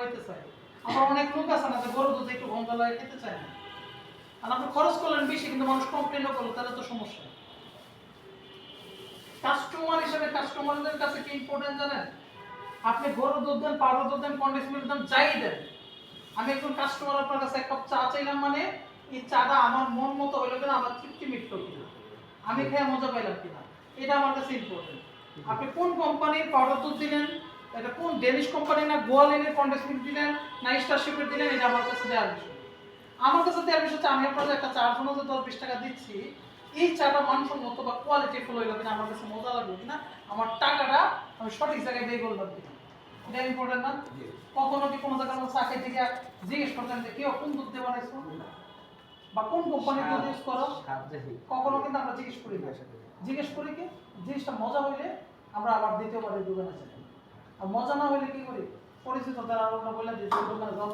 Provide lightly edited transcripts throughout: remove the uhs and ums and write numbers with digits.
খাওয়াইতে চাই। আমার অনেক লোক আছে না যে গরুর দুধ একটু ঘন্টা লাগে খেতে চায় না, আর আপনি খরচ করলেন বেশি কিন্তু মানুষ কমপ্লেনও করলো, তাহলে তো সমস্যা। কাস্টমার হিসেবে কাস্টমারদের কাছে কি ইম্পর্টেন্ট জানেন? আপনি গরুর দুধ দেন, পাউডার দুধ দেন, কন্ডেন্স মিল্ক দেন, যাই দেন, আমি একজন কাস্টমার আপনার কাছে এক কাপ চা চাইলাম মানে এই চাটা আমার মন মতো হইলো কিনা, আমার তৃপ্তি মিটলো কিনা, আমি খেয়ে মজা পাইলাম কিনা, এটা আমার কাছে ইম্পর্টেন্ট। আপনি কোন কোম্পানির পাউডার দুধ দিলেন, এটা কোন ডেনিশ কোম্পানি না গোয়ালিনের কন্ডেন্স মিল্ক দিলেন না স্টারশিপের দিলেন, এটা আমার কাছে দেওয়ার বিষয়। আমার কাছে দেওয়ার বিষয় হচ্ছে আমি আপনাদের একটা চার জন্য যে 10-20 টাকা দিচ্ছি, এই চাটা মানসম্মত বা কোয়ালিটি ফুল হইলো কিনা, আমার কাছে মজা লাগবে কিনা, আমার টাকাটা আমি সঠিক জায়গায় ব্যয় করলাম কিনা, এটা ইম্পর্টেন্ট না? কখনো কি কোনো জায়গায় চা খেতে গিয়ে জিজ্ঞেস করতেন যে কেউ কোন দুধ দিয়ে বানাইছো বা কোন কোম্পানির দুধ ইউজ করো? কখনো কিন্তু আমরা জিজ্ঞেস করি না। জিজ্ঞেস করি কি জিনিসটা মজা হইলে আমরা আবার দ্বিতীয়বারে দোকানে যাই, আর মজা না হইলে কি করি, পরিচিত দ্বারা আমরা বলে দিই দোকানে যাওয়ার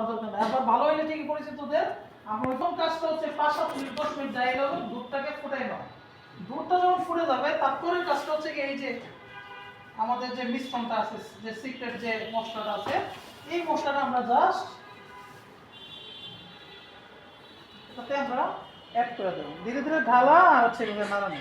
দরকার নেই। একবার ভালো হইলে ঠিকই পরিচিতদের আমরা প্রথম কাজটা হচ্ছে 5-7 মিনিট 10 মিনিট যাই গেল দুধটাকে ফুটাই নাও। দুধটা যখন ফুটে যাবে তারপরের কাজটা হচ্ছে কি, এই যে আমাদের যে মিশ্রণটা আছে, যে সিক্রেট যে মশলাটা আছে, এই মশলাটা আমরা জাস্ট এটাতে আমরা অ্যাড করে দেব, ধীরে ধীরে ঢালা আর হচ্ছে এগুলো নাড়ানো।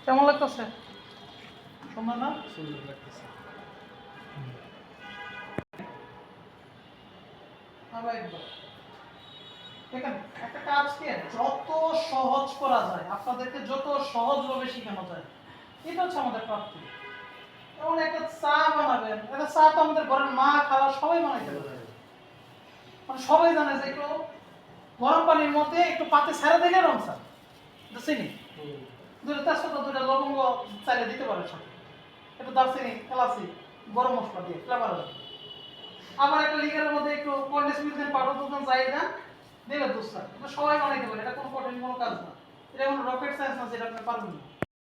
কেমন লাগতেছে? সুন্দর না? সুন্দর লাগতেছে। আবার একবার দেখেন, একটা কাজকে যত সহজ করা যায়, আপনাদেরকে যত সহজভাবে শেখানো যায়, এটা হচ্ছে আমাদের প্রাপ্তি। যেমন একটা চা বানাবেন, একটা চা তো আমাদের ঘরের মা খালা সবাই বানাইতে পারে, মানে সবাই জানে যে একটু গরম পানির মধ্যে একটু পাতে ছেড়ে দিলে রং চা, চিনি দুটো তেজপাতা দুটো লবঙ্গ চাইলে দিতে পারে, সাথে একটু দারচিনি এলাচি গরম মশলা দিয়ে ফ্লেভার হবে। আবার একটা লিগারের মধ্যে একটু কন্ডেন্স মিল্ক দেন, পাউডার দুধ দেন, যাই দেন, দেবে দুধ চা। সবাই বানাইতে পারে, এটা কোনো কঠিন কোনো কাজ না, এটা কোনো রকেট সায়েন্স না যেটা আপনি পারবেন না।